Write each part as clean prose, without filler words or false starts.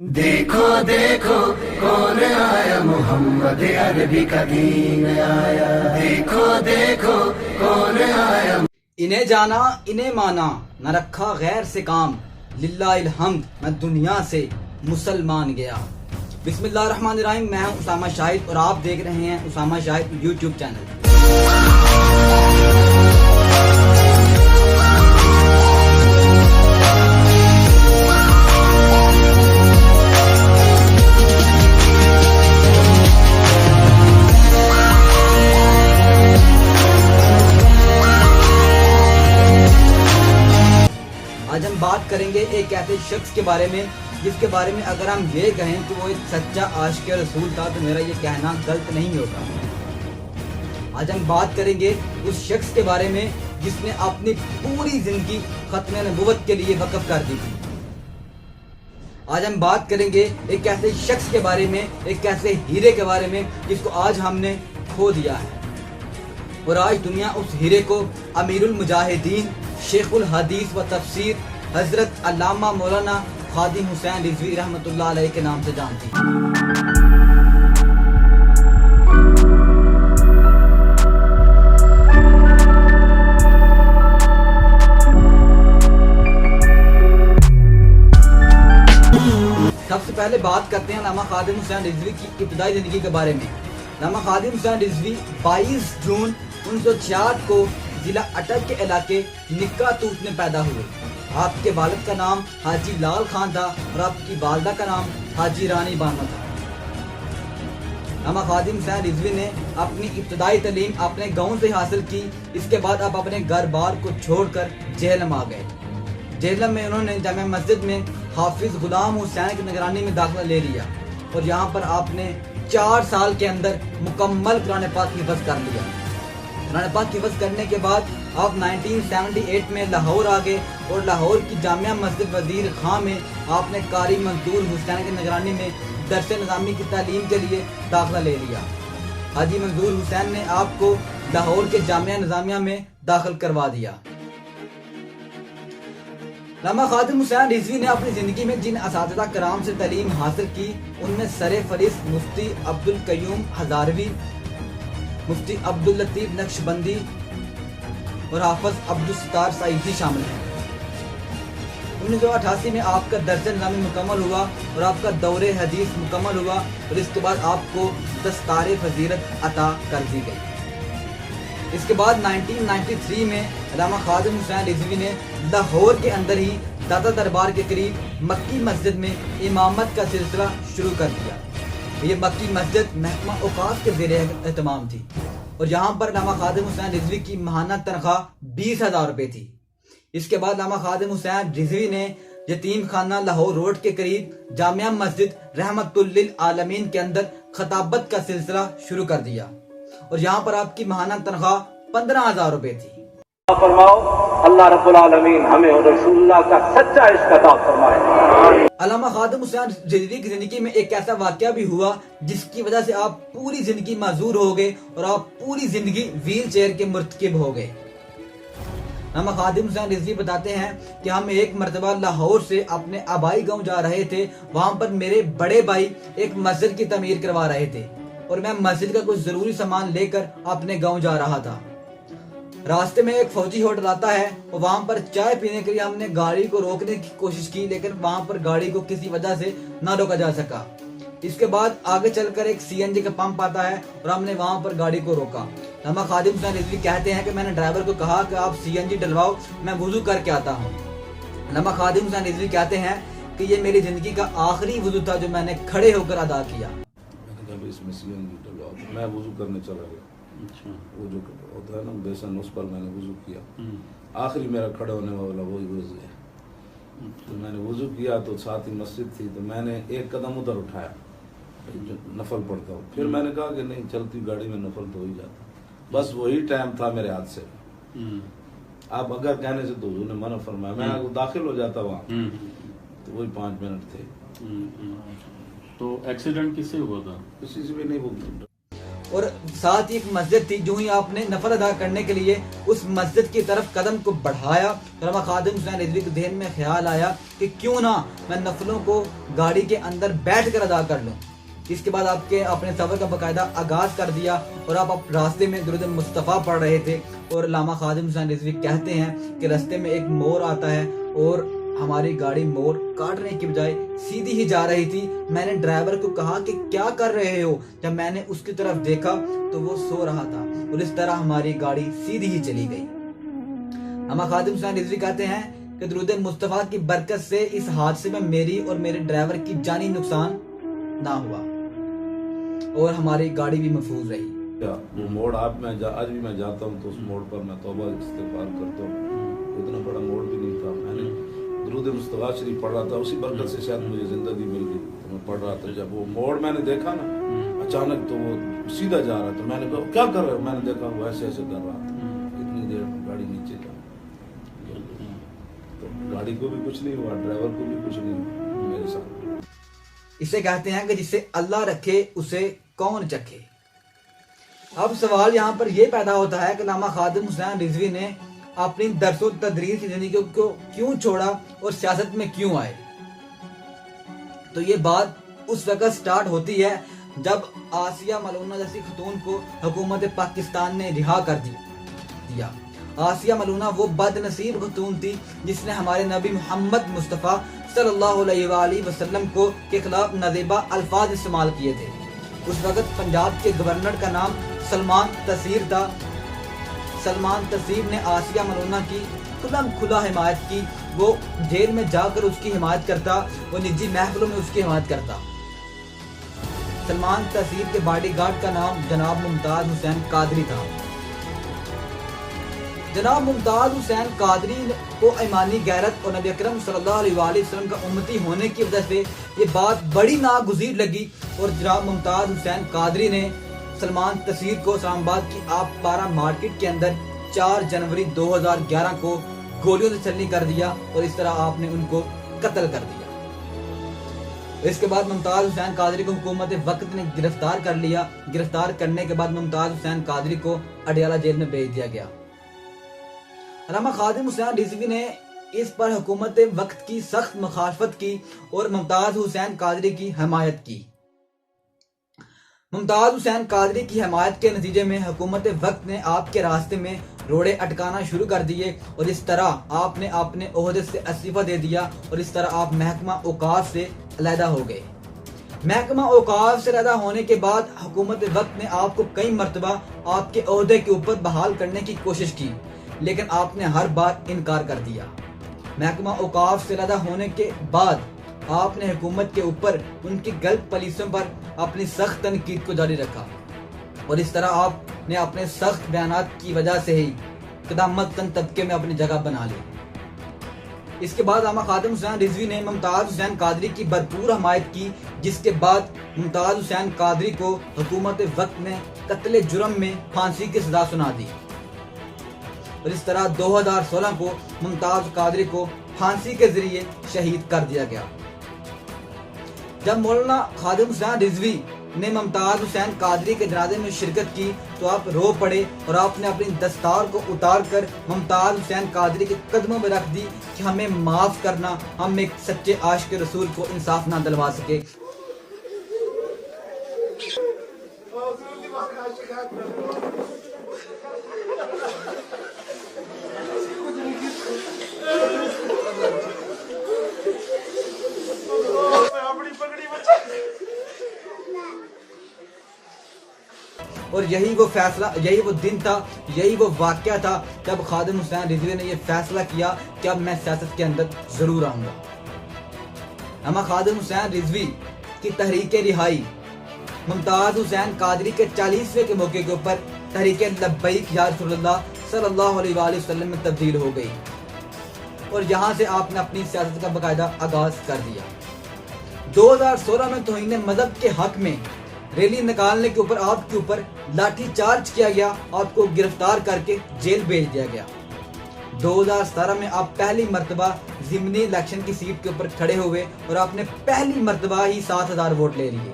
دیکھو دیکھو کون آیا محمد عربی کا دین آیا، دیکھو دیکھو کون آیا۔ انہیں جانا انہیں مانا، نہ رکھا غیر سے کام، للہ الحمد میں دنیا سے مسلمان گیا۔ بسم اللہ الرحمن الرحیم۔ میں ہوں اسامہ شاہد اور آپ دیکھ رہے ہیں اسامہ شاہد یوٹیوب چینل۔ آج ہم بات کریں گے ایک ایسے شخص کے بارے میں جس کے بارے میں اگر ہم یہ کہیں کہ وہ ایک سچا عاشق رسول تھا تو میرا یہ کہنا غلط نہیں ہوگا۔ آج ہم بات کریں گے اس شخص کے بارے میں جس نے اپنی پوری زندگی ختم نبوت کے لیے وقف کر دی تھی۔ آج ہم بات کریں گے ایک ایسے شخص کے بارے میں، ایک ایسے ہیرے کے بارے میں جس کو آج ہم نے کھو دیا ہے، اور آج دنیا اس ہیرے کو امیر المجاہدین، شیخ الحدیث و تفسیر حضرت علامہ مولانا خادم حسین رضوی رحمۃ اللہ علیہ کے نام سے جانتی ہے۔ سب سے پہلے بات کرتے ہیں علامہ خادم حسین رضوی کی ابتدائی زندگی کے بارے میں۔ علامہ خادم حسین رضوی 22 جون 1966 کو ضلع اٹک کے علاقے نکا توت میں پیدا ہوئے۔ آپ کے والد کا نام حاجی لال خان تھا اور آپ کی والدہ کا نام حاجی رانی بانو تھا۔ علامہ خادم حسین رضوی نے اپنی ابتدائی تعلیم اپنے گاؤں سے حاصل کی۔ اس کے بعد آپ اپنے گھر بار کو چھوڑ کر جہلم آ گئے۔ جہلم میں انہوں نے جامع مسجد میں حافظ غلام حسین کی نگرانی میں داخلہ لے لیا اور یہاں پر آپ نے 4 سال کے اندر مکمل قرآن پاک حفظ کر لیا۔ قرآن پاک حفظ کرنے کے بعد آپ 1978 میں لاہور آ گئے اور لاہور کی جامعہ مسجد وزیر خاں میں آپ نے قاری منظور حسین کی نگرانی میں درس نظامی کی تعلیم کے لیے داخلہ لے لیا۔ حاجی منظور حسین نے آپ کو لاہور کے جامعہ نظامیہ میں داخل کروا دیا۔ علامہ خادم حسین رضوی نے اپنی زندگی میں جن اساتذہ کرام سے تعلیم حاصل کی ان میں سر فہرست مفتی عبدالقیوم ہزاروی، مفتی عبداللطیف نقشبندی اور حافظ عبدالستار سعیدی شامل ہیں۔ 1988 میں آپ کا درس نظامی مکمل ہوا اور آپ کا دور حدیث مکمل ہوا اور اس کے بعد آپ کو دستار فضیلت عطا کر دی گئی۔ اس کے بعد 1993 میں علامہ خادم حسین رضوی نے لاہور کے اندر ہی داتا دربار کے قریب مکی مسجد میں امامت کا سلسلہ شروع کر دیا۔ یہ مکی مسجد محکمہ اوقاف کے زیر اہتمام تھی اور یہاں پر علامہ خادم حسین رضوی کی ماہانہ تنخواہ 20,000 روپے تھی۔ اس کے بعد علامہ خادم حسین رضوی نے یتیم خانہ لاہور روڈ کے قریب جامعہ مسجد رحمت للعالمین کے اندر خطابت کا سلسلہ شروع کر دیا اور یہاں پر آپ کی ماہانہ تنخواہ 15,000 روپے تھی۔ فرماؤ اللہ رب العالمین ہمیں اور رسول اللہ کا سچا عشق عطا فرمائے۔ علامہ خادم حسین رضوی کی زندگی میں ایک ایسا واقعہ بھی ہوا جس کی وجہ سے آپ پوری زندگی معذور ہو گئے اور آپ پوری زندگی ویل چیئر کے مرتکب ہو گئے۔ علامہ خادم حسین رضوی بتاتے ہیں کہ ہم ایک مرتبہ لاہور سے اپنے آبائی گاؤں جا رہے تھے۔ وہاں پر میرے بڑے بھائی ایک مسجد کی تعمیر کروا رہے تھے اور میں مسجد کا کچھ ضروری سامان لے کر اپنے گاؤں جا رہا تھا۔ راستے میں ایک فوجی ہوٹل آتا ہے اور وہاں پر چائے پینے کے لیے ہم نے گاڑی کو روکنے کی کوشش کی لیکن وہاں پر گاڑی کو کسی وجہ سے نہ روکا جا سکا۔ اس کے بعد آگے چل کر ایک CNG کا پمپ آتا ہے اور ہم نے وہاں پر گاڑی کو روکا۔ علامہ خادم حسین رضوی کہتے ہیں کہ میں نے ڈرائیور کو کہا کہ آپ CNG ڈلواؤ، میں وضو کر کے آتا ہوں۔ علامہ خادم حسین رضوی کہتے ہیں کہ یہ میری زندگی کا آخری وضو تھا جو میں نے کھڑے ہو کر ادا کیا۔ اس میں CNG ڈلواؤ، میں وضو کرنے چلا گیا۔ وہ جو ہوتا ہے نا بیسن، اس پر میں نے وضو کیا۔ آخری میرا کھڑے ہونے والا وہی وضو ہے۔ تو میں نے وضو کیا تو ساتھ ہی مسجد تھی تو میں نے ایک قدم ادھر اٹھایا، نفل پڑھتا ہوں۔ پھر میں نے کہا کہ نہیں، چلتی گاڑی میں نفل تو ہو ہی جاتا۔ بس وہی ٹائم تھا میرے ہاتھ سے۔ آپ اگر کہنے سے تو حضور نے منع فرمایا، میں داخل ہو جاتا وہاں تو وہی 5 منٹ تھے۔ تو ایکسیڈنٹ کس سے ہوا تھا؟ کسی سے بھی نہیں بولتا۔ اور ساتھ ہی ایک مسجد تھی. جو ہی آپ نے نفل ادا کرنے کے لیے اس مسجد کی طرف قدم کو بڑھایا تو علامہ خادم حسین رضوی کے ذہن میں خیال آیا کہ کیوں نہ میں نفلوں کو گاڑی کے اندر بیٹھ کر ادا کر لوں. اس کے بعد آپ کے اپنے سفر کا باقاعدہ آغاز کر دیا اور آپ راستے میں درود مصطفیٰ پڑھ رہے تھے. اور علامہ خادم حسین رضوی کہتے ہیں کہ راستے میں ایک مور آتا ہے اور ہماری گاڑی مور کاٹنے کی بجائے سیدھی ہی جا رہی تھی. میں نے ڈرائیور کو کہا کہ کیا کر رہے ہو. جب میں نے اس کی طرف دیکھا تو وہ سو رہا تھا اور اس طرح ہماری گاڑی سیدھی ہی چلی گئی. علامہ خادم حسین رضوی کہتے ہیں کہ درود مصطفیٰ کی برکت سے اس حادثے میں میری اور میرے ڈرائیور کی جانی نقصان نہ ہوا اور ہماری گاڑی بھی محفوظ رہی. وہ موڑ آج بھی میں جاتا ہوں تو اس موڑ پر میں توبہ استغفار کرتا ہوں. اتنا بڑا موڑ بھی نہیں تھا. میں نے درود مصطفیٰ شریف پڑھ رہا تھا, اسی برکت سے شاید مجھے زندگی مل گئی. میں پڑھ رہا تھا, جب وہ موڑ میں نے دیکھا نا اچانک تو وہ سیدھا جا رہا تھا. میں نے کہا کیا کر رہے ہو. میں نے دیکھا وہ ایسے ایسے کر رہا تھا. اتنی دیر گاڑی نیچے جا تو گاڑی کو بھی کچھ نہیں ہوا, ڈرائیور کو بھی کچھ نہیں ہوا میرے ساتھ. اسے کہتے ہیں کہ جسے اللہ رکھے اسے کون چکھے. اب سوال یہاں پر یہ پیدا ہوتا ہے کہ علامہ خادم حسین رضوی نے اپنی درس و تدریس کی زندگی کو کیوں چھوڑا اور سیاست میں کیوں آئے. تو یہ بات اس وقت سٹارٹ ہوتی ہے جب آسیہ ملونہ جیسی خاتون کو حکومت پاکستان نے رہا کر دیا. آسیہ ملونہ وہ بد نصیب خاتون تھی جس نے ہمارے نبی محمد مصطفیٰ صلی اللہ علیہ وآلہ وسلم کے خلاف نازیبہ الفاظ استعمال کیے تھے. اس وقت پنجاب کے گورنر کا نام سلمان تصیر تھا. سلمان تصیر نے آسیہ ملونہ کی کھلا حمایت کی. وہ جیل میں جا کر اس کی حمایت کرتا, وہ نجی محفلوں میں اس کی حمایت کرتا. سلمان تصیر کے باڈی گارڈ کا نام جناب ممتاز حسین قادری تھا. جناب ممتاز حسین قادری کو ایمانی غیرت اور نبی اکرم صلی اللہ علیہ وآلہ وسلم کا امتی ہونے کی وجہ سے یہ بات بڑی ناگزیر لگی اور جناب ممتاز حسین قادری نے سلمان تصیر کو اسلام آباد کی آپ پارا مارکیٹ کے اندر 4 جنوری 2011 کو گولیوں سے چھلنی کر دیا اور اس طرح آپ نے ان کو قتل کر دیا. اس کے بعد ممتاز حسین قادری کو حکومت وقت نے گرفتار کر لیا. گرفتار کرنے کے بعد ممتاز حسین قادری کو اڈیالہ جیل میں بھیج دیا گیا. علامہ خادم حسین رضوی نے اس پر حکومت وقت کی سخت مخالفت کی اور ممتاز حسین قادری کی حمایت کی. ممتاز حسین قادری کی حمایت کے نتیجے میں حکومت وقت نے آپ کے راستے میں روڑے اٹکانا شروع کر دیے اور اس طرح آپ نے اپنے عہدے سے استعفیٰ دے دیا اور اس طرح آپ محکمہ اوقاف سے علیحدہ ہو گئے. محکمہ اوقاف سے علیحدہ ہونے کے بعد حکومت وقت نے آپ کو کئی مرتبہ آپ کے عہدے کے اوپر بحال کرنے کی کوشش کی لیکن آپ نے ہر بار انکار کر دیا. محکمہ اوقاف سے علیحدہ ہونے کے بعد آپ نے حکومت کے اوپر ان کی غلط پالیسیوں پر اپنی سخت تنقید کو جاری رکھا اور اس طرح آپ نے اپنے سخت بیانات کی وجہ سے ہی قدامت تن طبقے میں اپنی جگہ بنا لی. اس کے بعد علامہ خادم حسین رضوی نے ممتاز حسین قادری کی بھرپور حمایت کی جس کے بعد ممتاز حسین قادری کو حکومت وقت نے قتل جرم میں پھانسی کی سزا سنا دی اور اس طرح 2016 کو ممتاز قادری کو پھانسی کے ذریعے شہید کر دیا گیا. جب مولانا خادم حسین رضوی نے ممتاز حسین قادری کے جنازے میں شرکت کی تو آپ رو پڑے اور آپ نے اپنی دستار کو اتار کر ممتاز حسین قادری کے قدموں میں رکھ دی کہ ہمیں معاف کرنا, ہم ایک سچے عاشق رسول کو انصاف نہ دلوا سکے. اور یہی وہ فیصلہ, یہی وہ دن تھا, یہی وہ واقعہ تھا جب خادم حسین رضوی نے یہ فیصلہ کیا کہ اب میں سیاست کے اندر ضرور آؤں گا. علامہ خادم حسین رضوی کی تحریک رہائی ممتاز حسین قادری کے 40ویں کے موقع کے اوپر تحریک لبیک یا رسول اللہ صلی اللہ علیہ وآلہ وسلم میں تبدیل ہو گئی اور یہاں سے آپ نے اپنی سیاست کا باقاعدہ آغاز کر دیا. 2016 میں توہین مذہب کے حق میں ریلی نکالنے کے اوپر آپ کے اوپر لاٹھی چارج کیا گیا, آپ کو گرفتار کر کے جیل بھیج دیا گیا. 2017 میں آپ پہلی مرتبہ ضمنی الیکشن کی سیٹ کے اوپر کھڑے ہوئے اور آپ نے پہلی مرتبہ ہی 7000 ووٹ لے لیے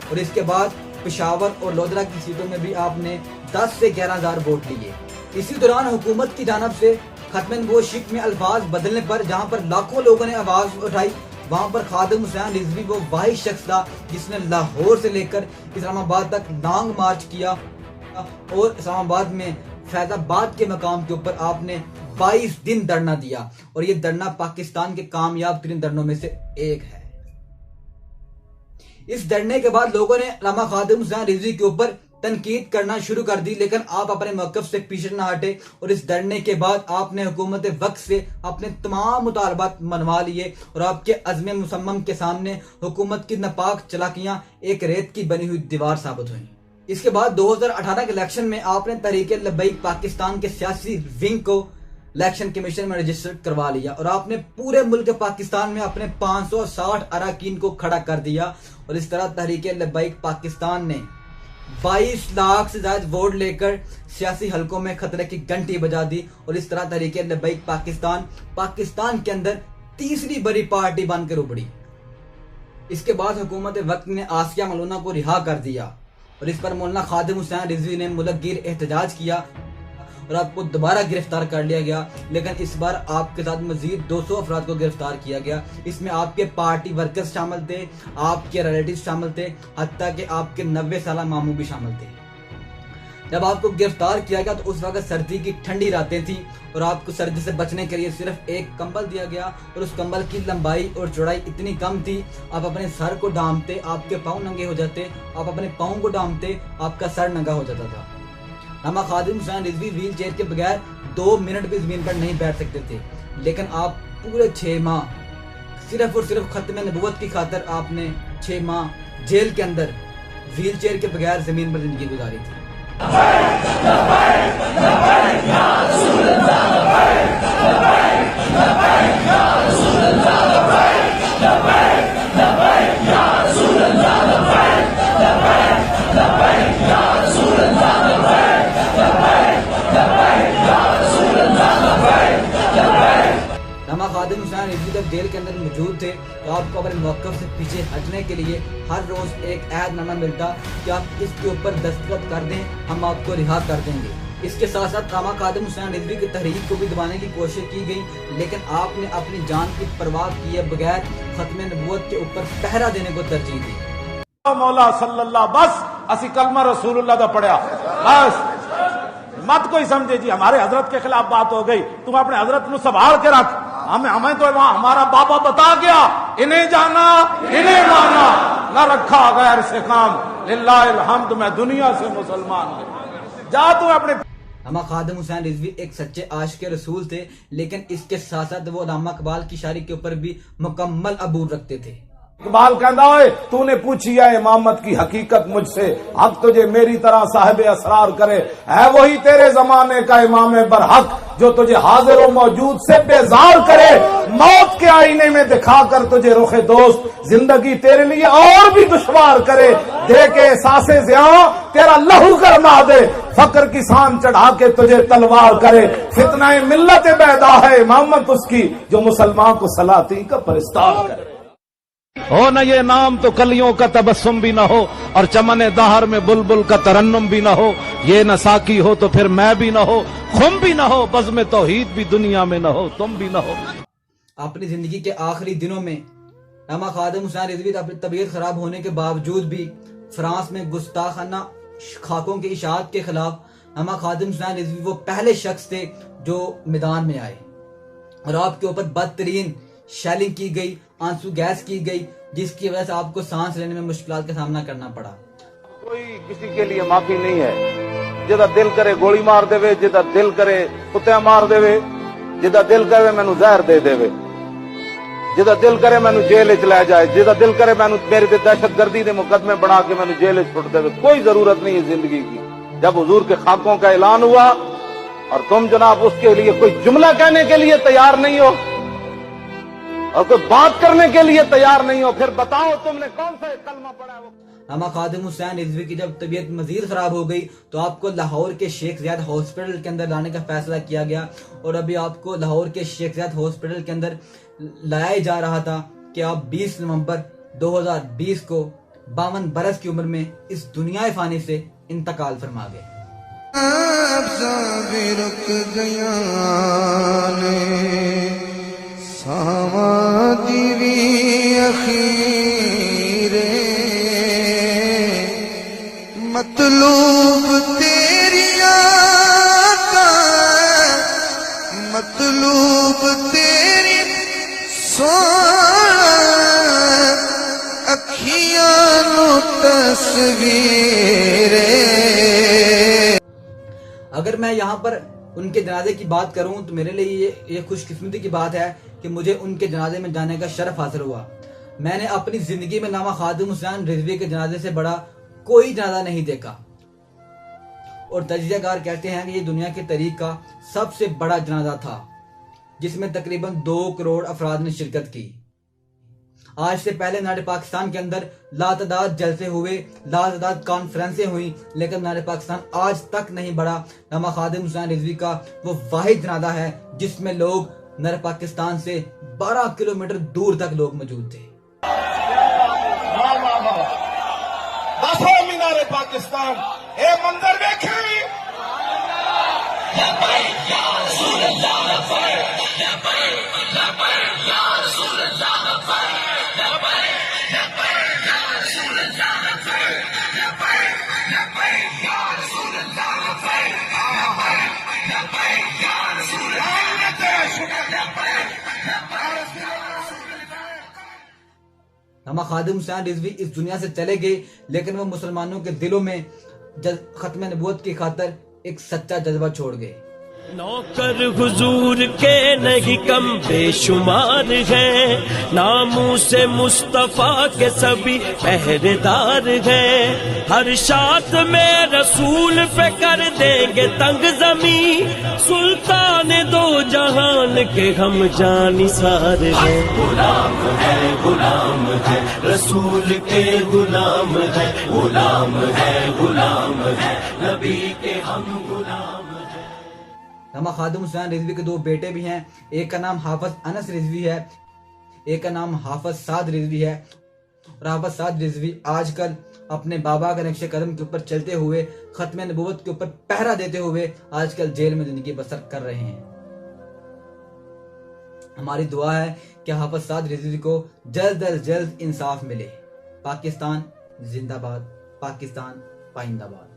اور اس کے بعد پشاور اور لودھرا کی سیٹوں میں بھی آپ نے 10 سے 11,000 ووٹ لیے۔ اسی دوران حکومت کی جانب سے ختم نبوت شک میں الفاظ بدلنے پر جہاں پر لاکھوں لوگوں نے آواز اٹھائی، وہاں پر خادم حسین رضوی وہ واحد شخص تھا جس نے لاہور سے لے کر اسلام آباد تک لانگ مارچ کیا اور اسلام آباد میں فیض آباد کے مقام کے اوپر آپ نے 22 دن دھرنا دیا، اور یہ دھرنا پاکستان کے کامیاب ترین دھرنوں میں سے ایک ہے۔ اس دھرنے کے بعد لوگوں نے علامہ خادم حسین رضوی کے اوپر تنقید کرنا شروع کر دی، لیکن آپ اپنے موقف سے پیچھے نہ ہٹے، اور اس دھرنے کے بعد آپ نے حکومت وقت سے اپنے تمام مطالبات منوا لیے، اور آپ کے عزم مصمم کے سامنے حکومت کی ناپاک چالاکیاں ایک ریت کی بنی ہوئی دیوار ثابت ہوئیں۔ اس کے بعد 2018 کے الیکشن میں آپ نے تحریک لبیک پاکستان کے سیاسی ونگ کو الیکشن کمیشن میں رجسٹر کروا لیا، اور آپ نے پورے ملک پاکستان میں اپنے 560 اراکین کو کھڑا کر دیا، اور اس طرح تحریک لبیک پاکستان نے 22 لاکھ سے زائد ووٹ لے کر سیاسی حلقوں میں خطرے کی گھنٹی بجا دی، اور اس طرح تحریک لبیک پاکستان کے اندر تیسری بڑی پارٹی بن کر ابھری۔ اس کے بعد حکومت وقت نے آسیہ ملونہ کو رہا کر دیا، اور اس پر مولانا خادم حسین رضوی نے ملک گیر احتجاج کیا اور آپ کو دوبارہ گرفتار کر لیا گیا، لیکن اس بار آپ کے ساتھ مزید 200 افراد کو گرفتار کیا گیا۔ اس میں آپ کے پارٹی ورکرز شامل تھے، آپ کے ریلیٹیو شامل تھے، حتیٰ کہ آپ کے 90 سالہ ماموں بھی شامل تھے۔ جب آپ کو گرفتار کیا گیا تو اس وقت سردی کی ٹھنڈی راتیں تھیں، اور آپ کو سردی سے بچنے کے لیے صرف ایک کمبل دیا گیا، اور اس کمبل کی لمبائی اور چوڑائی اتنی کم تھی، آپ اپنے سر کو ڈھانپتے آپ کے پاؤں ننگے ہو جاتے، آپ اپنے پاؤں کو ڈھانپتے آپ کا سر ننگا ہو جاتا تھا۔ علامہ خادم حسین رضوی ویل چیئر کے بغیر 2 منٹ بھی زمین پر نہیں بیٹھ سکتے تھے، لیکن آپ پورے 6 ماہ صرف اور صرف ختم نبوت کی خاطر آپ نے 6 ماہ جیل کے اندر ویل چیئر کے بغیر زمین پر زندگی گزاری تھی۔ علامہ خادم حسین رضوی جب جیل کے اندر موجود تھے تو آپ کو اپنے موقف سے پیچھے ہٹنے کے لیے ہر روز ایک عہد نامہ ملتا کہ آپ اس کے اوپر دستخط کر دیں، ہم آپ کو رہا کر دیں گے۔ اس کے ساتھ ساتھ علامہ خادم حسین رضوی کی تحریک کو بھی دبانے کی کوشش کی گئی، لیکن آپ نے اپنی جان کی پرواہ کیے بغیر ختم نبوت کے اوپر پہرا دینے کو ترجیح دی۔ مولا صلی اللہ، بس اسی کلمہ رسول اللہ دا پڑھیا، بس مت کوئی سمجھے جی ہمارے حضرت کے خلاف بات ہو گئی، تم اپنے حضرت نو سنبھال کے رکھ، ہمیں تو وہاں ہمارا بابا بتا گیا، انہیں جانا انہیں مانا، نہ رکھا غیر سے کام، للہ الحمد میں دنیا سے مسلمان ہوں۔ جا تو اپنے علامہ خادم حسین رضوی ایک سچے عاشق رسول تھے، لیکن اس کے ساتھ ساتھ وہ علامہ اقبال کی شاعری کے اوپر بھی مکمل عبور رکھتے تھے۔ اقبال کہندا ہوئے تو نے پوچھی ہے امامت کی حقیقت مجھ سے، حق تجھے میری طرح صاحب اسرار کرے، ہے وہی تیرے زمانے کا امام برحق جو تجھے حاضر و موجود سے بیزار کرے، موت کے آئینے میں دکھا کر تجھے رخ دوست زندگی تیرے لیے اور بھی دشوار کرے، دے کے احساس زیاں تیرا لہو گرما دے، فقر کی سان چڑھا کے تجھے تلوار کرے، فتنہ ملت بیدا ہے امامت اس کی جو مسلمان کو سلاطین کا پرستار کرے۔ ہو نہ یہ نام تو کلیوں کا تبسم بھی نہ ہو، اور چمن دہر میں بلبل کا ترنم بھی نہ ہو، یہ نہ ساکی ہو تو پھر میں بھی نہ ہو، خم بھی نہ ہو، بزم توحید بھی دنیا میں نہ ہو، تم بھی نہ ہو۔ اپنی زندگی کے آخری دنوں میں علامہ خادم حسین رضوی اپنی طبیعت خراب ہونے کے باوجود بھی فرانس میں گستاخانہ خاکوں کی اشاعت کے خلاف علامہ خادم حسین رضوی وہ پہلے شخص تھے جو میدان میں آئے، اور آپ کے اوپر بدترین شیلنگ کی گئی، آنسو گیس کی گئی، جس کی وجہ سے آپ کو سانس لینے میں مشکلات کا سامنا کرنا پڑا۔ کوئی کسی کے لیے معافی نہیں ہے، جدا دل کرے گولی مار دے، جدا دل کرے کتے مار دے، جدا دل کرے مینو زہر دے دے، جدا دل کرے مینو جیل چ لے جائے، جدا دل کرے مینو میرے تے دہشت گردی دے مقدمے بنا کے مینو جیل چ چھوڑ دے، کوئی ضرورت نہیں ہے زندگی کی۔ جب حضور کے خاکوں کا اعلان ہوا اور تم جناب اس کے لیے کوئی جملہ کہنے کے لیے تیار نہیں ہو اور کوئی بات کرنے کے لیے تیار نہیں ہو، پھر بتاؤ تم نے کون سا کلمہ پڑھا ہے؟ وہ علامہ خادم حسین رضوی کی جب طبیعت مزید خراب ہو گئی تو آپ کو لاہور کے شیخ زیاد ہاسپٹل کے اندر لانے کا فیصلہ کیا گیا، اور ابھی آپ کو لاہور کے شیخ زیاد ہاسپٹل کے اندر لایا جا رہا تھا کہ آپ 20 نومبر 2020 کو 52 برس کی عمر میں اس دنیا فانی سے انتقال فرما گئے۔ بھی رک گیا نے ساواں دیوی اخیر مطلوب تیری آقا مطلوب تیری سونا اکھیاں نو تصویر۔ اگر میں یہاں پر ان کے جنازے کی بات کروں تو میرے لیے یہ خوش قسمتی کی بات ہے کہ مجھے ان کے جنازے میں جانے کا شرف حاصل ہوا۔ میں نے اپنی زندگی میں علامہ خادم حسین رضوی کے جنازے سے بڑا کوئی جنازہ نہیں دیکھا، اور تجزیہ کار کہتے ہیں کہ یہ دنیا کے تاریخ کا سب سے بڑا جنازہ تھا، جس میں تقریباً 2 کروڑ افراد نے شرکت کی۔ آج سے پہلے ناڈ پاکستان کے اندر لاتعداد جلسے ہوئے، لاتعداد کانفرنسیں ہوئیں، لیکن ناڈ پاکستان آج تک نہیں بڑھا۔ علامہ خادم حسین رضوی کا وہ واحد جنازہ ہے جس میں لوگ ناڈ پاکستان سے 12 کلومیٹر دور تک لوگ موجود تھے۔ دسو مینار پاکستان اے منظر دیکھیں علامہ خادم حسین رضوی اس دنیا سے چلے گئے، لیکن وہ مسلمانوں کے دلوں میں ختم نبوت کی خاطر ایک سچا جذبہ چھوڑ گئے۔ نوکر حضور کے نہیں کم بے شمار ہیں، ناموں سے مصطفیٰ کے سبھی پہرےدار ہیں، ہر شات میں رسول پہ کر دیں گے تنگ زمین، سلطان دو جہان کے ہم جانثار ہیں۔ غلام ہے رسول کے غلام ہے، غلام ہے نبی کے ہم غلام۔ علامہ خادم حسین رضوی کے 2 بیٹے بھی ہیں، ایک کا نام حافظ انس رضوی ہے، ایک کا نام حافظ سعد رضوی ہے، اور حافظ سعد رضوی آج کل اپنے بابا کے نقش قدم کے اوپر چلتے ہوئے، ختم نبوت کے اوپر پہرا دیتے ہوئے آج کل جیل میں زندگی بسر کر رہے ہیں۔ ہماری دعا ہے کہ حافظ سعد رضوی کو جلد از جلد انصاف ملے۔ پاکستان زندہ باد، پاکستان پائندہ باد۔